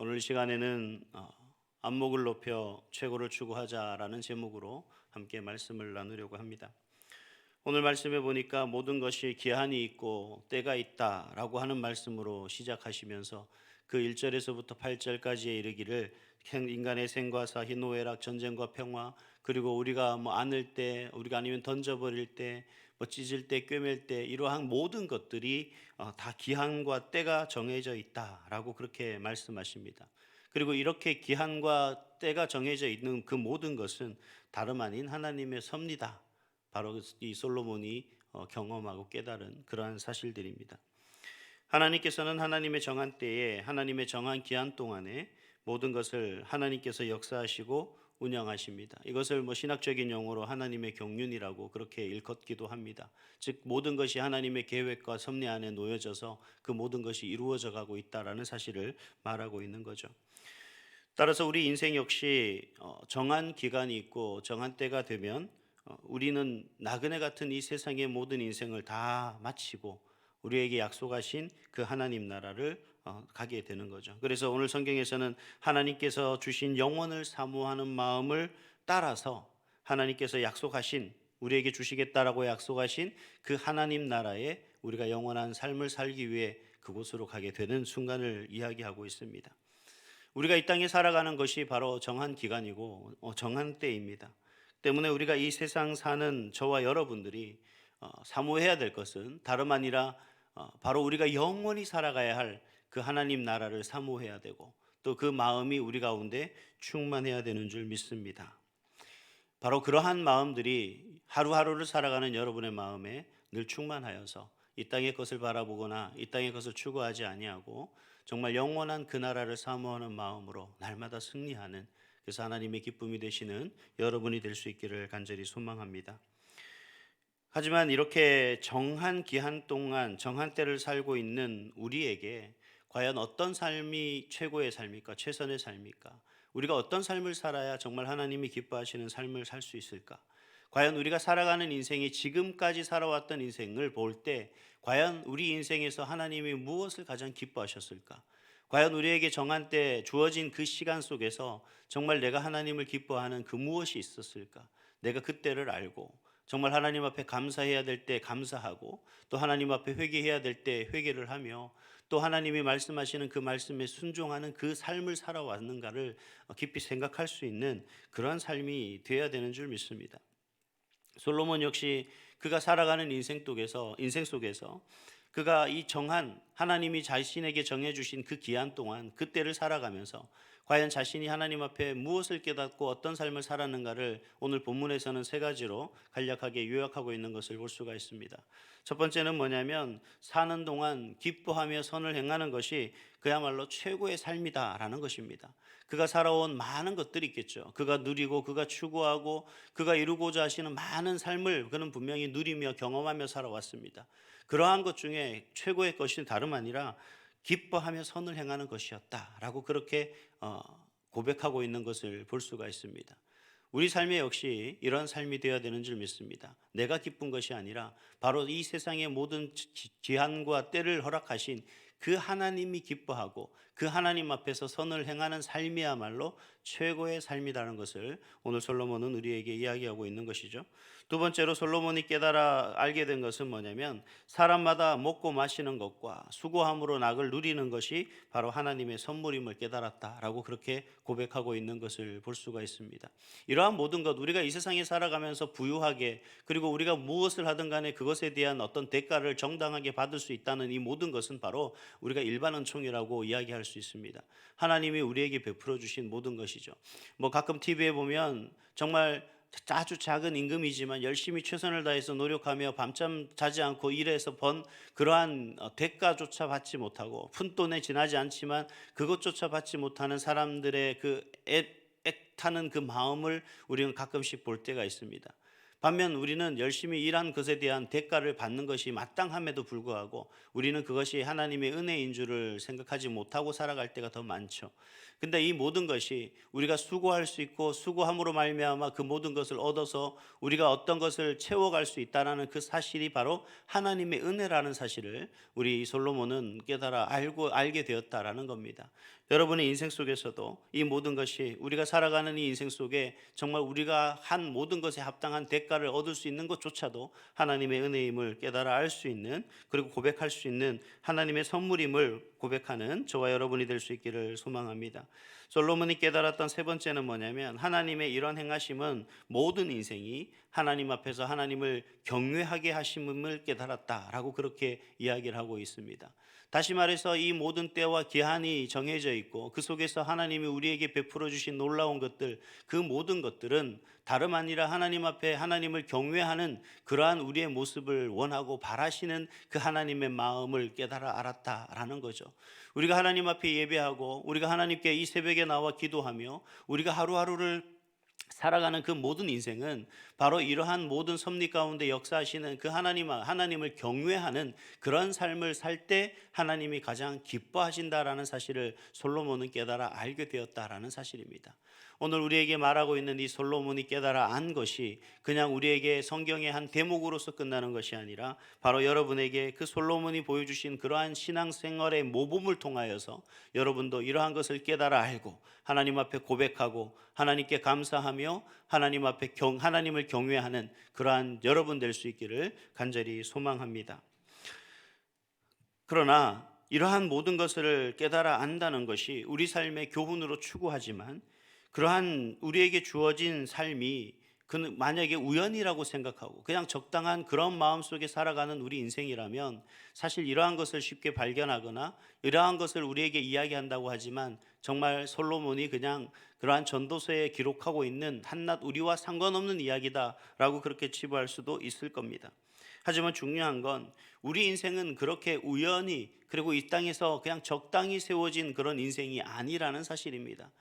오늘 시간에는 안목을 높여 최고를 추구하자라는 제목으로 함께 말씀을 나누려고 합니다. 오늘 말씀에 보니까 모든 것이 기한이 있고 때가 있다라고 하는 말씀으로 시작하시면서 그 1절에서부터 8절까지에 이르기를 인간의 생과 사, 희노애락, 전쟁과 평화, 그리고 우리가 안을 때, 우리가 아니면 던져버릴 때, 찢을 때, 꿰맬 때, 이러한 모든 것들이 다 기한과 때가 정해져 있다라고 그렇게 말씀하십니다. 그리고 이렇게 기한과 때가 정해져 있는 그 모든 것은 다름 아닌 하나님의 섭니다. 바로 이 솔로몬이 경험하고 깨달은 그러한 사실들입니다. 하나님께서는 하나님의 정한 때에, 하나님의 정한 기한 동안에 모든 것을 하나님께서 역사하시고 운영하십니다. 이것을 신학적인 용어로 하나님의 경륜이라고 그렇게 일컫기도 합니다. 즉 모든 것이 하나님의 계획과 섭리 안에 놓여져서 그 모든 것이 이루어져 가고 있다라는 사실을 말하고 있는 거죠. 따라서 우리 인생 역시 정한 기간이 있고 정한 때가 되면 우리는 나그네 같은 이 세상의 모든 인생을 다 마치고 우리에게 약속하신 그 하나님 나라를 가게 되는 거죠. 그래서 오늘 성경에서는 하나님께서 주신 영원을 사모하는 마음을 따라서 하나님께서 약속하신, 우리에게 주시겠다라고 약속하신 그 하나님 나라에 우리가 영원한 삶을 살기 위해 그곳으로 가게 되는 순간을 이야기하고 있습니다. 우리가 이 땅에 살아가는 것이 바로 정한 기간이고 정한 때입니다. 때문에 우리가 이 세상 사는 저와 여러분들이 사모해야 될 것은 다름 아니라 바로 우리가 영원히 살아가야 할 그 하나님 나라를 사모해야 되고, 또 그 마음이 우리 가운데 충만해야 되는 줄 믿습니다. 바로 그러한 마음들이 하루하루를 살아가는 여러분의 마음에 늘 충만하여서 이 땅의 것을 바라보거나 이 땅의 것을 추구하지 아니하고 정말 영원한 그 나라를 사모하는 마음으로 날마다 승리하는, 그래서 하나님의 기쁨이 되시는 여러분이 될 수 있기를 간절히 소망합니다. 하지만 이렇게 정한 기한 동안 정한 때를 살고 있는 우리에게 과연 어떤 삶이 최고의 삶일까? 최선의 삶일까? 우리가 어떤 삶을 살아야 정말 하나님이 기뻐하시는 삶을 살 수 있을까? 과연 우리가 살아가는 인생이 지금까지 살아왔던 인생을 볼 때 과연 우리 인생에서 하나님이 무엇을 가장 기뻐하셨을까? 과연 우리에게 정한 때 주어진 그 시간 속에서 정말 내가 하나님을 기뻐하는 그 무엇이 있었을까? 내가 그때를 알고 정말 하나님 앞에 감사해야 될 때 감사하고, 또 하나님 앞에 회개해야 될 때 회개를 하며, 또 하나님이 말씀하시는 그 말씀에 순종하는 그 삶을 살아왔는가를 깊이 생각할 수 있는 그러한 삶이 되어야 되는 줄 믿습니다. 솔로몬 역시 그가 살아가는 인생 속에서 그가 이 정한, 하나님이 자신에게 정해주신 그 기한 동안 그때를 살아가면서 과연 자신이 하나님 앞에 무엇을 깨닫고 어떤 삶을 살았는가를 오늘 본문에서는 세 가지로 간략하게 요약하고 있는 것을 볼 수가 있습니다. 첫 번째는 뭐냐면 사는 동안 기뻐하며 선을 행하는 것이 그야말로 최고의 삶이다라는 것입니다. 그가 살아온 많은 것들이 있겠죠. 그가 누리고 그가 추구하고 그가 이루고자 하시는 많은 삶을 그는 분명히 누리며 경험하며 살아왔습니다. 그러한 것 중에 최고의 것이 다름 아니라 기뻐하며 선을 행하는 것이었다라고 그렇게 고백하고 있는 것을 볼 수가 있습니다. 우리 삶에 역시 이런 삶이 되어야 되는 줄 믿습니다. 내가 기쁜 것이 아니라 바로 이 세상의 모든 기한과 때를 허락하신 그 하나님이 기뻐하고 그 하나님 앞에서 선을 행하는 삶이야말로 최고의 삶이라는 것을 오늘 솔로몬은 우리에게 이야기하고 있는 것이죠. 두 번째로 솔로몬이 깨달아 알게 된 것은 뭐냐면 사람마다 먹고 마시는 것과 수고함으로 낙을 누리는 것이 바로 하나님의 선물임을 깨달았다라고 그렇게 고백하고 있는 것을 볼 수가 있습니다. 이러한 모든 것, 우리가 이 세상에 살아가면서 부유하게, 그리고 우리가 무엇을 하든 간에 그것에 대한 어떤 대가를 정당하게 받을 수 있다는 이 모든 것은 바로 우리가 일반 은총이라고 이야기할 수 있습니다. 하나님이 우리에게 베풀어 주신 모든 것이죠. 가끔 TV에 보면 정말 아주 작은 임금이지만 열심히 최선을 다해서 노력하며 밤잠 자지 않고 일해서 번 그러한 대가조차 받지 못하고 푼돈에 지나지 않지만 그것조차 받지 못하는 사람들의 그 애타는 그 마음을 우리는 가끔씩 볼 때가 있습니다. 반면 우리는 열심히 일한 것에 대한 대가를 받는 것이 마땅함에도 불구하고 우리는 그것이 하나님의 은혜인 줄을 생각하지 못하고 살아갈 때가 더 많죠. 근데 이 모든 것이 우리가 수고할 수 있고 수고함으로 말미암아 그 모든 것을 얻어서 우리가 어떤 것을 채워갈 수 있다라는 그 사실이 바로 하나님의 은혜라는 사실을 우리 솔로몬은 깨달아 알게 되었다라는 겁니다. 여러분의 인생 속에서도 이 모든 것이 우리가 살아가는 이 인생 속에 정말 우리가 한 모든 것에 합당한 대가를 얻을 수 있는 것조차도 하나님의 은혜임을 깨달아 알 수 있는, 그리고 고백할 수 있는 하나님의 선물임을 고백하는 저와 여러분이 될 수 있기를 소망합니다. 솔로몬이 깨달았던 세 번째는 뭐냐면, 하나님의 이런 행하심은 모든 인생이 하나님 앞에서 하나님을 경외하게 하심을 깨달았다라고 그렇게 이야기를 하고 있습니다. 다시 말해서 이 모든 때와 기한이 정해져 있고 그 속에서 하나님이 우리에게 베풀어 주신 놀라운 것들, 그 모든 것들은 다름 아니라 하나님 앞에 하나님을 경외하는 그러한 우리의 모습을 원하고 바라시는 그 하나님의 마음을 깨달아 알았다라는 거죠. 우리가 하나님 앞에 예배하고 우리가 하나님께 이 새벽에 나와 기도하며 우리가 하루하루를 살아가는 그 모든 인생은 바로 이러한 모든 섭리 가운데 역사하시는 그 하나님을 경외하는 그런 삶을 살 때 하나님이 가장 기뻐하신다라는 사실을 솔로몬은 깨달아 알게 되었다라는 사실입니다. 오늘 우리에게 말하고 있는 이 솔로몬이 깨달아 안 것이 그냥 우리에게 성경의 한 대목으로서 끝나는 것이 아니라 바로 여러분에게 그 솔로몬이 보여주신 그러한 신앙생활의 모범을 통하여서 여러분도 이러한 것을 깨달아 알고 하나님 앞에 고백하고 하나님께 감사하며 하나님 앞에 하나님을 경외하는 그러한 여러분 될 수 있기를 간절히 소망합니다. 그러나 이러한 모든 것을 깨달아 안다는 것이 우리 삶의 교훈으로 추구하지만, 그러한 우리에게 주어진 삶이 그는 만약에 우연이라고 생각하고 그냥 적당한 그런 마음 속에 살아가는 우리 인생이라면, 사실 이러한 것을 쉽게 발견하거나 이러한 것을 우리에게 이야기한다고 하지만 정말 솔로몬이 그냥 그러한 전도서에 기록하고 있는 한낱 우리와 상관없는 이야기다라고 그렇게 치부할 수도 있을 겁니다. 하지만 중요한 건 우리 인생은 그렇게 우연히, 그리고 이 땅에서 그냥 적당히 세워진 그런 인생이 아니라는 사실입니다.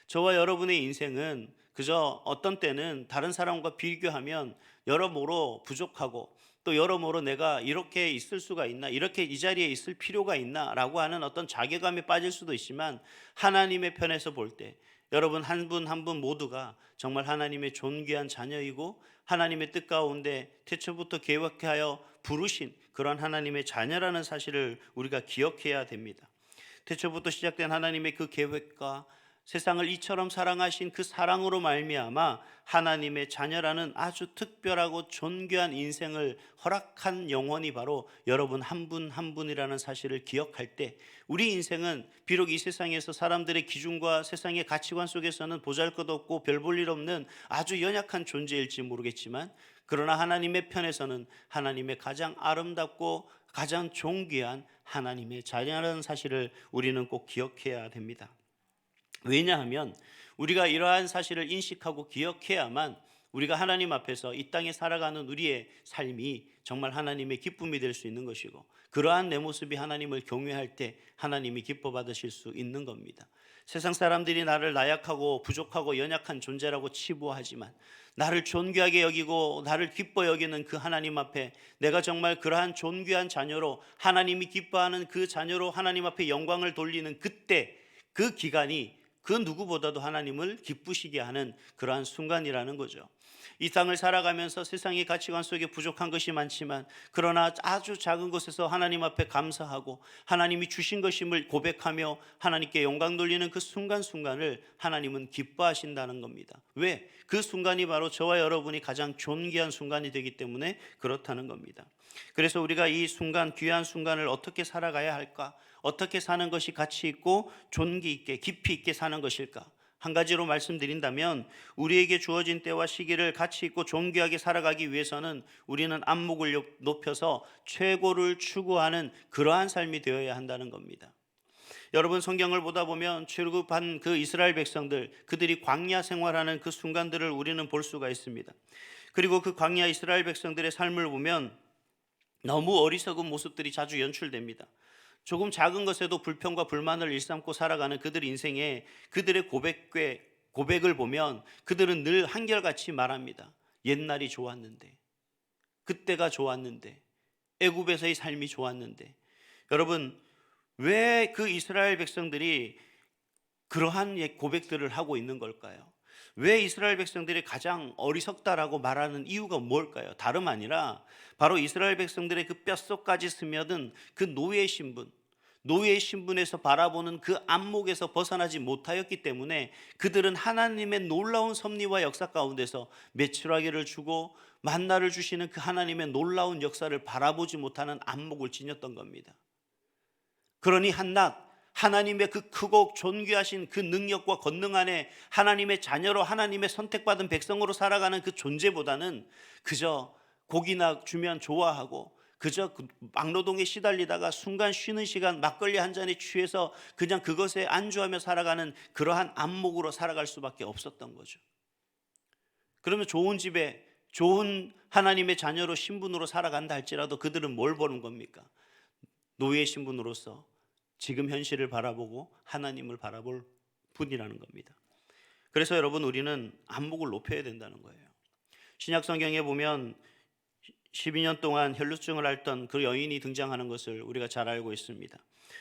저와 여러분의 인생은 그저 어떤 때는 다른 사람과 비교하면 여러모로 부족하고, 또 여러모로 내가 이렇게 있을 수가 있나, 이렇게 이 자리에 있을 필요가 있나 라고 하는 어떤 자괴감에 빠질 수도 있지만, 하나님의 편에서 볼 때 여러분 한 분 한 분 모두가 정말 하나님의 존귀한 자녀이고 하나님의 뜻 가운데 태초부터 계획하여 부르신 그런 하나님의 자녀라는 사실을 우리가 기억해야 됩니다. 태초부터 시작된 하나님의 그 계획과 세상을 이처럼 사랑하신 그 사랑으로 말미암아 하나님의 자녀라는 아주 특별하고 존귀한 인생을 허락한 영혼이 바로 여러분 한 분 한 분이라는 사실을 기억할 때, 우리 인생은 비록 이 세상에서 사람들의 기준과 세상의 가치관 속에서는 보잘것없고 별 볼 일 없는 아주 연약한 존재일지 모르겠지만, 그러나 하나님의 편에서는 하나님의 가장 아름답고 가장 존귀한 하나님의 자녀라는 사실을 우리는 꼭 기억해야 됩니다. 왜냐하면 우리가 이러한 사실을 인식하고 기억해야만 우리가 하나님 앞에서 이 땅에 살아가는 우리의 삶이 정말 하나님의 기쁨이 될 수 있는 것이고, 그러한 내 모습이 하나님을 경외할 때 하나님이 기뻐 받으실 수 있는 겁니다. 세상 사람들이 나를 나약하고 부족하고 연약한 존재라고 치부하지만, 나를 존귀하게 여기고 나를 기뻐 여기는 그 하나님 앞에 내가 정말 그러한 존귀한 자녀로, 하나님이 기뻐하는 그 자녀로 하나님 앞에 영광을 돌리는 그때, 그 기간이 그 누구보다도 하나님을 기쁘시게 하는 그러한 순간이라는 거죠. 이 땅을 살아가면서 세상의 가치관 속에 부족한 것이 많지만, 그러나 아주 작은 것에서 하나님 앞에 감사하고 하나님이 주신 것임을 고백하며 하나님께 영광 돌리는 그 순간순간을 하나님은 기뻐하신다는 겁니다. 왜? 그 순간이 바로 저와 여러분이 가장 존귀한 순간이 되기 때문에 그렇다는 겁니다. 그래서 우리가 이 순간, 귀한 순간을 어떻게 살아가야 할까? 어떻게 사는 것이 가치 있고 존귀 있게 깊이 있게 사는 것일까? 한 가지로 말씀드린다면, 우리에게 주어진 때와 시기를 가치 있고 존귀하게 살아가기 위해서는 우리는 안목을 높여서 최고를 추구하는 그러한 삶이 되어야 한다는 겁니다. 여러분, 성경을 보다 보면 출애굽한 그 이스라엘 백성들, 그들이 광야 생활하는 그 순간들을 우리는 볼 수가 있습니다. 그리고 그 광야 이스라엘 백성들의 삶을 보면 너무 어리석은 모습들이 자주 연출됩니다. 조금 작은 것에도 불평과 불만을 일삼고 살아가는 그들 인생에 그들의 고백을 보면 그들은 늘 한결같이 말합니다. 옛날이 좋았는데, 그때가 좋았는데, 애굽에서의 삶이 좋았는데. 여러분, 왜 그 이스라엘 백성들이 그러한 고백들을 하고 있는 걸까요? 왜 이스라엘 백성들이 가장 어리석다라고 말하는 이유가 뭘까요? 다름 아니라 바로 이스라엘 백성들의 그 뼛속까지 스며든 그 노예의 신분에서 바라보는 그 안목에서 벗어나지 못하였기 때문에 그들은 하나님의 놀라운 섭리와 역사 가운데서 메추라기를 주고 만나를 주시는 그 하나님의 놀라운 역사를 바라보지 못하는 안목을 지녔던 겁니다. 그러니 한낱 하나님의 그 크고 존귀하신 그 능력과 권능 안에 하나님의 자녀로 하나님의 선택받은 백성으로 살아가는 그 존재보다는 그저 고기나 주면 좋아하고 그저 그 막노동에 시달리다가 순간 쉬는 시간 막걸리 한 잔에 취해서 그냥 그것에 안주하며 살아가는 그러한 안목으로 살아갈 수밖에 없었던 거죠. 그러면 좋은 집에 좋은 하나님의 자녀로 신분으로 살아간다 할지라도 그들은 뭘 보는 겁니까? 노예 신분으로서 지금 현실을 바라보고 하나님을 바라볼 뿐이라는 겁니다. 그래서 여러분, 우리는 안목을 높여야 된다는 거예요. 신약 성경에 보면 12년 동안 혈루증을 앓던 그 여인이 등장하는 것을 우리가 잘 알고 있습니다.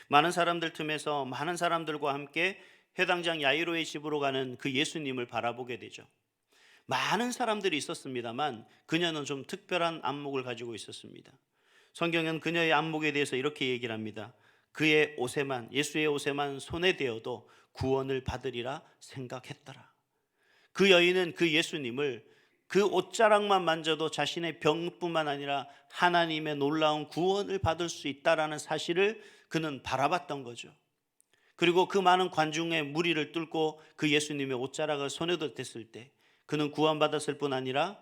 많은 사람들 틈에서 많은 사람들과 함께 회당장 야이로의 집으로 가는 그 예수님을 바라보게 되죠. 많은 사람들이 있었습니다만 그녀는 좀 특별한 안목을 가지고 있었습니다. 성경은 그녀의 안목에 대해서 이렇게 얘기를 합니다. 그의 옷에만, 예수의 옷에만 손에 대어도 구원을 받으리라 생각했더라. 그 여인은 그 예수님을 그 옷자락만 만져도 자신의 병뿐만 아니라 하나님의 놀라운 구원을 받을 수 있다라는 사실을 그는 바라봤던 거죠. 그리고 그 많은 관중의 무리를 뚫고 그 예수님의 옷자락을 손에 댔을 때 그는 구원받았을 뿐 아니라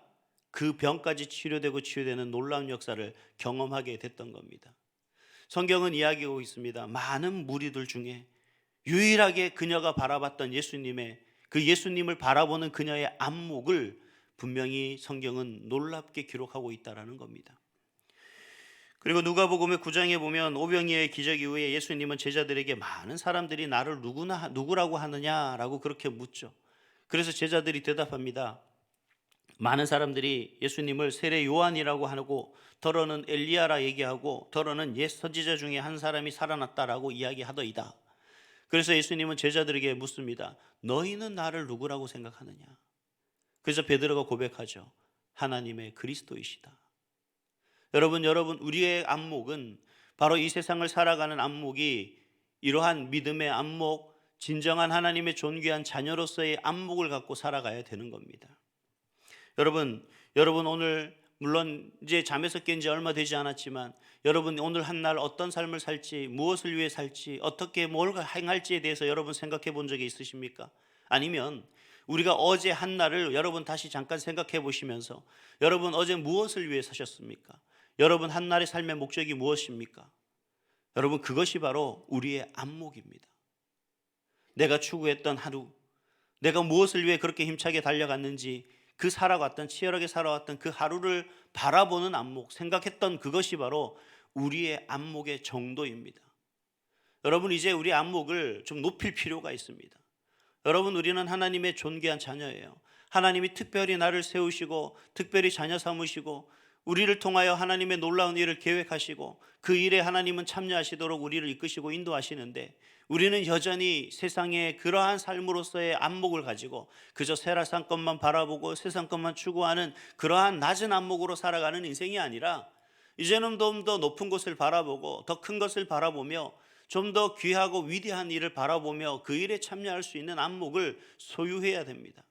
그 병까지 치료되는 놀라운 역사를 경험하게 됐던 겁니다. 성경은 이야기하고 있습니다. 많은 무리들 중에 유일하게 그녀가 바라봤던 그 예수님을 바라보는 그녀의 안목을 분명히 성경은 놀랍게 기록하고 있다는 겁니다. 그리고 누가복음의 9장에 보면 오병이어의 기적 이후에 예수님은 제자들에게 많은 사람들이 나를 누구라고 하느냐라고 그렇게 묻죠. 그래서 제자들이 대답합니다. 많은 사람들이 예수님을 세례 요한이라고 하고 더러는 엘리야라 얘기하고 더러는 옛 선지자 중에 한 사람이 살아났다라고 이야기하더이다. 그래서 예수님은 제자들에게 묻습니다. 너희는 나를 누구라고 생각하느냐? 그래서 베드로가 고백하죠. 하나님의 그리스도이시다. 여러분, 우리의 안목은 바로 이 세상을 살아가는 안목이 이러한 믿음의 안목, 진정한 하나님의 존귀한 자녀로서의 안목을 갖고 살아가야 되는 겁니다. 여러분 오늘 물론 이제 잠에서 깬 지 얼마 되지 않았지만 여러분 오늘 한 날 어떤 삶을 살지, 무엇을 위해 살지, 어떻게 뭘 행할지에 대해서 여러분 생각해 본 적이 있으십니까? 아니면 우리가 어제 한 날을 여러분 다시 잠깐 생각해 보시면서 여러분 어제 무엇을 위해 사셨습니까? 여러분 한 날의 삶의 목적이 무엇입니까? 여러분 그것이 바로 우리의 안목입니다. 내가 추구했던 하루, 내가 무엇을 위해 그렇게 힘차게 달려갔는지 치열하게 살아왔던 그 하루를 바라보는 안목, 생각했던 그것이 바로 우리의 안목의 정도입니다. 여러분 이제 우리 안목을 좀 높일 필요가 있습니다. 여러분 우리는 하나님의 존귀한 자녀예요. 하나님이 특별히 나를 세우시고 특별히 자녀 삼으시고 우리를 통하여 하나님의 놀라운 일을 계획하시고 그 일에 하나님은 참여하시도록 우리를 이끄시고 인도하시는데 우리는 여전히 세상의 그러한 삶으로서의 안목을 가지고 그저 세상 것만 바라보고 세상 것만 추구하는 그러한 낮은 안목으로 살아가는 인생이 아니라 이제는 좀 더 높은 것을 바라보고 더 큰 것을 바라보며 좀 더 귀하고 위대한 일을 바라보며 그 일에 참여할 수 있는 안목을 소유해야 됩니다.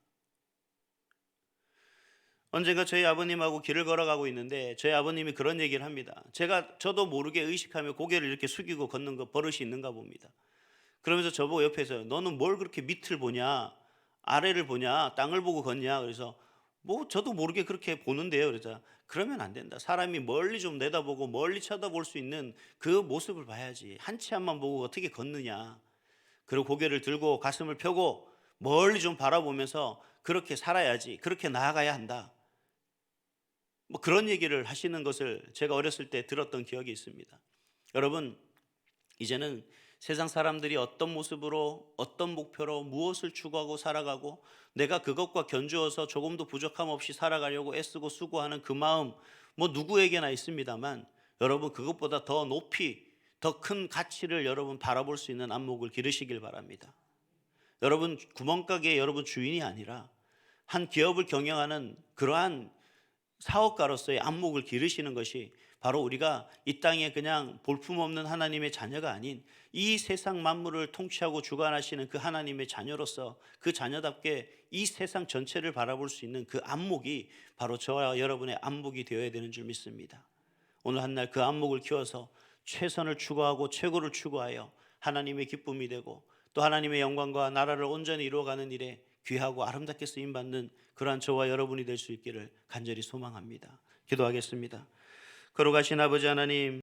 언젠가 저희 아버님하고 길을 걸어가고 있는데 저희 아버님이 그런 얘기를 합니다. 저도 모르게 의식하며 고개를 이렇게 숙이고 걷는 거 버릇이 있는가 봅니다. 그러면서 저보고 옆에서 너는 뭘 그렇게 밑을 보냐, 아래를 보냐, 땅을 보고 걷냐. 그래서 저도 모르게 그렇게 보는데요. 그래서 그러면 안 된다. 사람이 멀리 좀 내다보고 멀리 쳐다볼 수 있는 그 모습을 봐야지. 한 치 앞만 보고 어떻게 걷느냐. 그리고 고개를 들고 가슴을 펴고 멀리 좀 바라보면서 그렇게 살아야지. 그렇게 나아가야 한다. 그런 얘기를 하시는 것을 제가 어렸을 때 들었던 기억이 있습니다. 여러분 이제는 세상 사람들이 어떤 모습으로 어떤 목표로 무엇을 추구하고 살아가고 내가 그것과 견주어서 조금도 부족함 없이 살아가려고 애쓰고 수고하는 그 마음 뭐 누구에게나 있습니다만 여러분 그것보다 더 높이 더 큰 가치를 여러분 바라볼 수 있는 안목을 기르시길 바랍니다. 여러분 구멍가게의 여러분 주인이 아니라 한 기업을 경영하는 그러한 사업가로서의 안목을 기르시는 것이 바로 우리가 이 땅에 그냥 볼품없는 하나님의 자녀가 아닌 이 세상 만물을 통치하고 주관하시는 그 하나님의 자녀로서 그 자녀답게 이 세상 전체를 바라볼 수 있는 그 안목이 바로 저와 여러분의 안목이 되어야 되는 줄 믿습니다. 오늘 한 날 그 안목을 키워서 최선을 추구하고 최고를 추구하여 하나님의 기쁨이 되고 또 하나님의 영광과 나라를 온전히 이루어가는 일에 귀하고 아름답게 쓰임받는 그러한 저와 여러분이 될 수 있기를 간절히 소망합니다. 기도하겠습니다. 거룩하신 아버지 하나님,